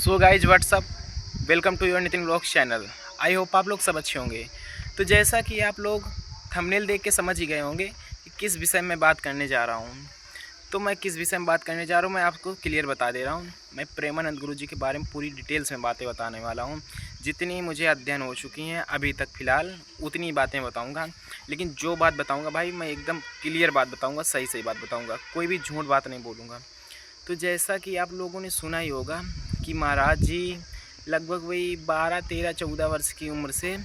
So guys what's up, welcome to your Nitin blogs channel. I hope आप लोग सब अच्छे होंगे। तो जैसा कि आप लोग थंबनेल देख के समझ ही गए होंगे कि किस विषय में बात करने जा रहा हूँ। तो मैं किस विषय में बात करने जा रहा हूँ मैं आपको क्लियर बता दे रहा हूँ। मैं प्रेमानंद गुरु जी के बारे में पूरी डिटेल्स में बातें बताने वाला हूँ। जितनी मुझे अध्ययन हो चुकी हैं अभी तक फ़िलहाल उतनी बातें बताऊँगा। लेकिन जो बात बताऊँगा भाई मैं एकदम क्लियर बात बताऊँगा, सही सही बात बताऊँगा, कोई भी झूठ बात नहीं बोलूँगा। तो जैसा कि आप लोगों ने सुना ही होगा कि महाराज जी लगभग वही 12, 13, 14 वर्ष की उम्र से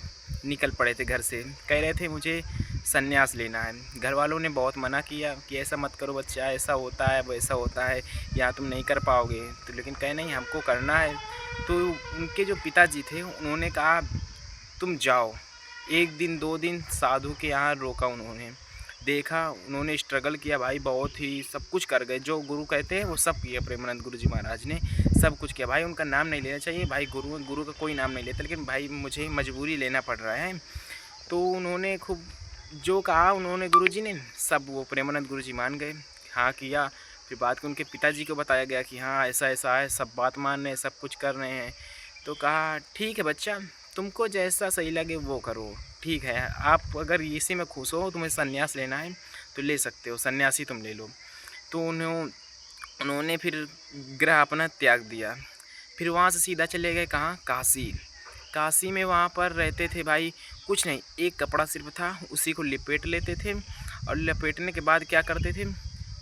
निकल पड़े थे घर से। कह रहे थे मुझे संन्यास लेना है। घर वालों ने बहुत मना किया कि ऐसा मत करो बच्चा, ऐसा होता है वैसा होता है, यहाँ तुम नहीं कर पाओगे। तो लेकिन कहे नहीं हमको करना है। तो उनके जो पिताजी थे उन्होंने कहा तुम जाओ। 1 दिन 2 दिन साधु के यहाँ रोका उन्होंने, देखा, उन्होंने स्ट्रगल किया भाई, बहुत ही सब कुछ कर गए। जो गुरु कहते हैं वो सब किया। प्रेमानंद गुरु जी महाराज ने सब कुछ किया भाई। उनका नाम नहीं लेना चाहिए भाई, गुरु का कोई नाम नहीं लेता, लेकिन भाई मुझे मजबूरी लेना पड़ रहा है। तो उन्होंने खूब जो कहा उन्होंने गुरु जी ने सब, वो प्रेमानंद गुरु जी मान गए, हाँ किया। फिर बात को उनके पिताजी को बताया गया कि हाँ ऐसा ऐसा है, सब बात मान रहे हैं, सब कुछ कर रहे हैं। तो कहा ठीक है बच्चा, तुमको जैसा सही लगे वो करो, ठीक है। आप अगर इसी में खुश हो, तुम्हें संन्यास लेना है तो ले सकते हो, सन्यासी तुम ले लो। तो उन्होंने फिर ग्रह अपना त्याग दिया। फिर वहाँ से सीधा चले गए कहाँ, काशी। काशी में वहाँ पर रहते थे भाई, कुछ नहीं, एक कपड़ा सिर्फ था, उसी को लपेट लेते थे। और लपेटने के बाद क्या करते थे,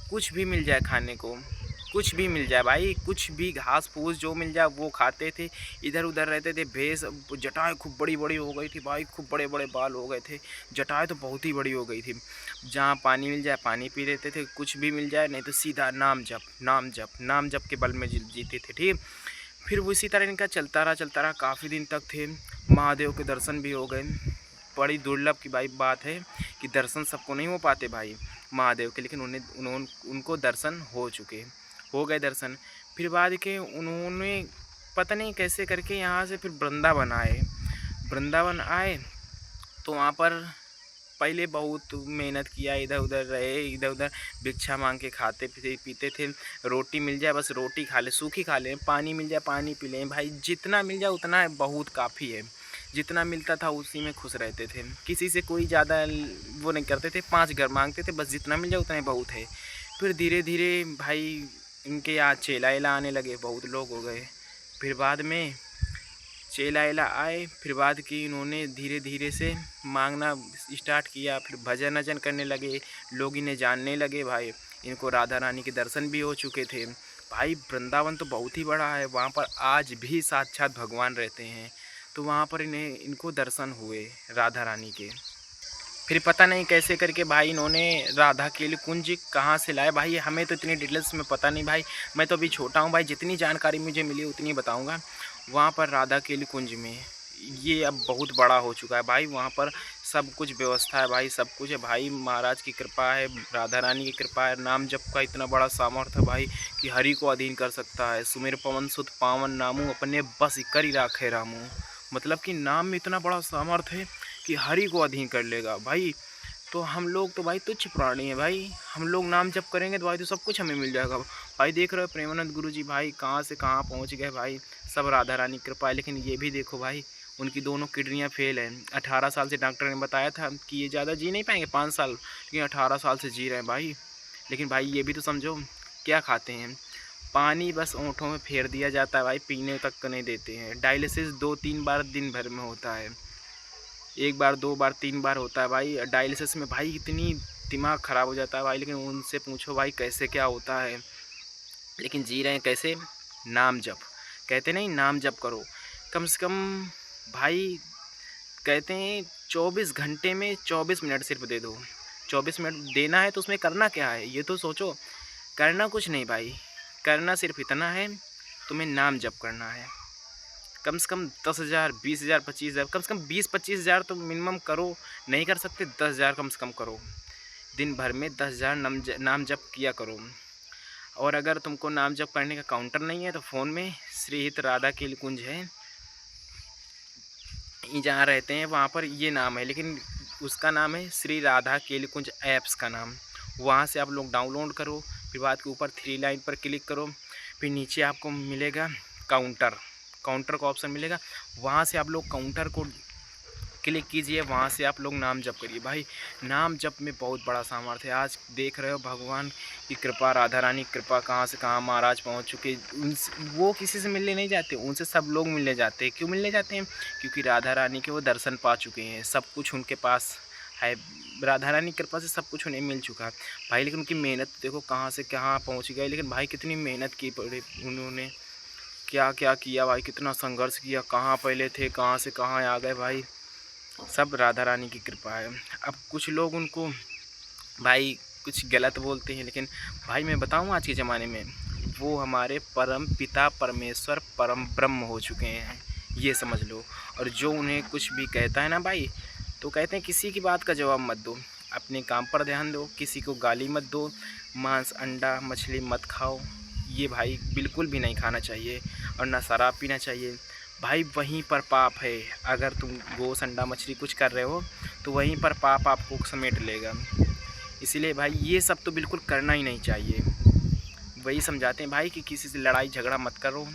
कुछ भी मिल जाए खाने को, कुछ भी मिल जाए भाई, कुछ भी घास फूस जो मिल जाए वो खाते थे। इधर उधर रहते थे। भैंस, जटाएँ खूब बड़ी बड़ी हो गई थी भाई, खूब बड़े बड़े बाल हो गए थे, जटाएँ तो बहुत ही बड़ी हो गई थी। जहाँ पानी मिल जाए पानी पी लेते थे, कुछ भी मिल जाए, नहीं तो सीधा नाम जप नाम जप नाम जप के बल में जीते थे, ठीक। फिर वो इसी तरह इनका चलता रहा, काफ़ी दिन तक थे। महादेव के दर्शन भी हो गए। बड़ी दुर्लभ की भाई बात है कि दर्शन सबको नहीं हो पाते भाई महादेव के, लेकिन उनको दर्शन हो गए दर्शन। फिर बाद के उन्होंने पता नहीं कैसे करके यहाँ से फिर वृंदावन आए। तो वहाँ पर पहले बहुत मेहनत किया, इधर उधर रहे, इधर उधर भिक्षा मांग के खाते पीते थे। रोटी मिल जाए बस रोटी खा ले, सूखी खा लें, पानी मिल जाए पानी पी लें भाई, जितना मिल जाए उतना बहुत काफ़ी है। जितना मिलता था उसी में खुश रहते थे, किसी से कोई ज़्यादा वो नहीं करते थे, 5 घर मांगते थे, बस जितना मिल जाए उतना ही बहुत है। फिर धीरे धीरे भाई इनके यहाँ चेला एला आने लगे, बहुत लोग हो गए। फिर बाद में चेला एला आए, फिर बाद की इन्होंने धीरे धीरे से मांगना स्टार्ट किया। फिर भजन वजन करने लगे, लोग इन्हें जानने लगे भाई। इनको राधा रानी के दर्शन भी हो चुके थे भाई। वृंदावन तो बहुत ही बड़ा है, वहाँ पर आज भी साक्षात भगवान रहते हैं। तो वहाँ पर इनको दर्शन हुए राधा रानी के। फिर पता नहीं कैसे करके भाई इन्होंने राधा केली कुंज कहाँ से लाए भाई, हमें तो इतनी डिटेल्स में पता नहीं भाई, मैं तो अभी छोटा हूँ भाई, जितनी जानकारी मुझे मिली उतनी बताऊँगा। वहाँ पर राधा केली कुंज में ये अब बहुत बड़ा हो चुका है भाई, वहाँ पर सब कुछ व्यवस्था है भाई, सब कुछ है भाई, महाराज की कृपा है, राधा रानी की कृपा है। नाम जप का इतना बड़ा सामर्थ्य है भाई कि हरि को अधीन कर सकता है। सुमेर पवन सुत पावन नामू, अपने बस कर ही राखे रामू। मतलब कि नाम में इतना बड़ा सामर्थ्य है कि हरि को अधीन कर लेगा भाई। तो हम लोग तो भाई तुच्छ प्राणी हैं भाई, हम लोग नाम जप करेंगे तो भाई तो सब कुछ हमें मिल जाएगा भाई। देख रहे हो प्रेमानंद गुरु जी भाई कहाँ से कहाँ पहुँच गए भाई, सब राधा रानी कृपा है। लेकिन ये भी देखो भाई उनकी दोनों किडनियाँ फेल हैं। 18 साल से डॉक्टर ने बताया था कि ये ज़्यादा जी नहीं पाएंगे, 5 साल, लेकिन 18 साल से जी रहे हैं भाई। लेकिन भाई ये भी तो समझो क्या खाते हैं, पानी बस ओंठों में फेर दिया जाता है भाई, पीने तक नहीं देते हैं। डायलिसिस 2-3 बार दिन भर में होता है, 1 बार 2 बार 3 बार होता है भाई डायलिसिस में भाई। इतनी दिमाग ख़राब हो जाता है भाई। लेकिन उनसे पूछो भाई कैसे क्या होता है, लेकिन जी रहे हैं कैसे, नाम जप। कहते नहीं नाम जप करो कम से कम भाई, कहते हैं 24 घंटे में 24 मिनट सिर्फ दे दो। 24 मिनट देना है तो उसमें करना क्या है ये तो सोचो। करना कुछ नहीं भाई, करना सिर्फ इतना है, तुम्हें नाम जप करना है। कम से कम 10,000 20,000 25,000, कम से कम 20-25,000 तो मिनिमम करो। नहीं कर सकते 10,000 कम से कम करो। दिन भर में 10,000 नाम जप किया करो। और अगर तुमको नाम जप करने का काउंटर नहीं है तो फ़ोन में श्री हित राधा केली कुंज है, जहाँ रहते हैं वहाँ पर ये नाम है, लेकिन उसका नाम है श्री राधा केली कुंज ऐप्स का नाम। वहाँ से आप लोग डाउनलोड करो। फिर बाद के ऊपर 3 लाइन पर क्लिक करो, फिर नीचे आपको मिलेगा काउंटर। काउंटर का ऑप्शन मिलेगा, वहाँ से आप लोग काउंटर को क्लिक कीजिए, वहाँ से आप लोग नाम जप करिए। भाई नाम जप में बहुत बड़ा सामर्थ्य है। आज देख रहे हो भगवान की कृपा, राधा रानी की कृपा, कहाँ से कहाँ महाराज पहुँच चुके। वो किसी से मिलने नहीं जाते, उनसे सब लोग मिलने जाते हैं। क्यों मिलने जाते हैं? क्योंकि राधा रानी के वो दर्शन पा चुके हैं, सब कुछ उनके पास है। राधा रानी की कृपा से सब कुछ उन्हें मिल चुका है भाई। लेकिन उनकी मेहनत देखो कहाँ से कहाँ पहुँच गए। लेकिन भाई कितनी मेहनत की पड़ी उन्होंने, क्या क्या किया भाई, कितना संघर्ष किया, कहाँ पहले थे कहाँ से कहाँ आ गए भाई। सब राधा रानी की कृपा है। अब कुछ लोग उनको भाई कुछ गलत बोलते हैं, लेकिन भाई मैं बताऊं आज के ज़माने में वो हमारे परम पिता परमेश्वर परम ब्रह्म हो चुके हैं, ये समझ लो। और जो उन्हें कुछ भी कहता है ना भाई, तो कहते हैं किसी की बात का जवाब मत दो, अपने काम पर ध्यान दो, किसी को गाली मत दो, मांस अंडा मछली मत खाओ, ये भाई बिल्कुल भी नहीं खाना चाहिए। और ना शराब पीना चाहिए भाई, वहीं पर पाप है। अगर तुम गोश्त अंडा मछली कुछ कर रहे हो तो वहीं पर पाप आपको समेट लेगा। इसीलिए भाई ये सब तो बिल्कुल करना ही नहीं चाहिए। वही समझाते हैं भाई कि किसी से लड़ाई झगड़ा मत करो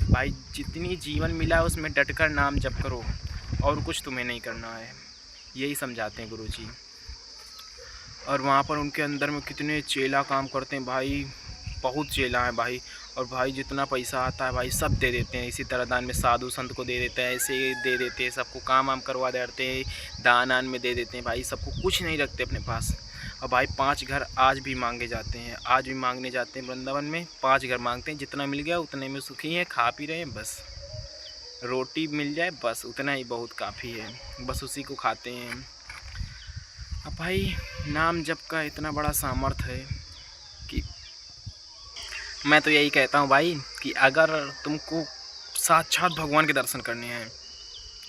भाई, जितनी जीवन मिला उसमें डटकर नाम जप करो, और कुछ तुम्हें नहीं करना है, यही समझाते हैं गुरुजी। और वहाँ पर उनके अंदर में कितने चेला काम करते हैं भाई, बहुत चेला है भाई। और भाई जितना पैसा आता है भाई सब दे देते हैं, इसी तरह दान में साधु संत को दे देते हैं, ऐसे दे देते हैं, सबको काम वाम करवा देते हैं, दान आन में दे देते हैं भाई, सबको कुछ नहीं रखते अपने पास। और भाई 5 घर आज भी मांगे जाते हैं, आज भी मांगने जाते हैं वृंदावन में, 5 घर मांगते हैं, जितना मिल गया उतने में सुखी हैं, खा पी रहे हैं, बस रोटी मिल जाए बस उतना ही बहुत काफ़ी है, बस उसी को खाते हैं। अब भाई नाम जप का इतना बड़ा सामर्थ्य है कि मैं तो यही कहता हूँ भाई कि अगर तुमको साक्षात भगवान के दर्शन करने हैं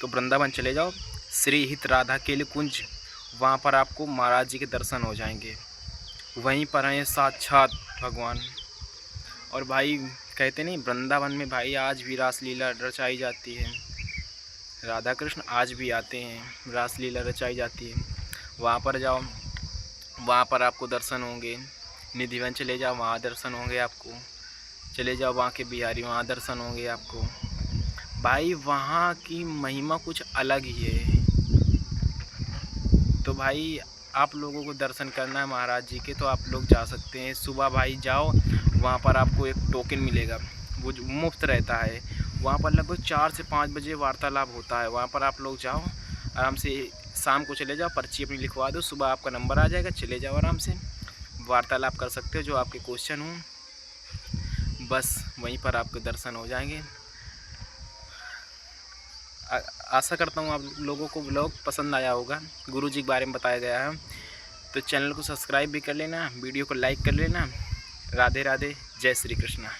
तो वृंदावन चले जाओ, श्री हित राधा केली कुंज, वहाँ पर आपको महाराज जी के दर्शन हो जाएंगे, वहीं पर हैं साक्षात भगवान। और भाई कहते नहीं वृंदावन में भाई आज भी रासलीला रचाई जाती है, राधा कृष्ण आज भी आते हैं, रासलीला रचाई जाती है। वहाँ पर जाओ, वहाँ पर आपको दर्शन होंगे। निधिवन चले जाओ, वहाँ दर्शन होंगे आपको। चले जाओ वहाँ के बिहारी, वहाँ दर्शन होंगे आपको। भाई वहाँ की महिमा कुछ अलग ही है। तो भाई आप लोगों को दर्शन करना है महाराज जी के तो आप लोग जा सकते हैं। सुबह भाई जाओ, वहाँ पर आपको एक टोकन मिलेगा, वो मुफ्त रहता है। वहाँ पर लगभग 4 से 5 बजे वार्तालाप होता है। वहाँ पर आप लोग जाओ आराम से, शाम को चले जाओ, पर्ची अपनी लिखवा दो, सुबह आपका नंबर आ जाएगा, चले जाओ आराम से वार्तालाप कर सकते हो, जो आपके क्वेश्चन हो बस वहीं पर आपके दर्शन हो जाएंगे। आशा करता हूँ आप लोगों को ब्लॉग पसंद आया होगा, गुरुजी के बारे में बताया गया है। तो चैनल को सब्सक्राइब भी कर लेना, वीडियो को लाइक कर लेना। राधे राधे, जय श्री कृष्णा।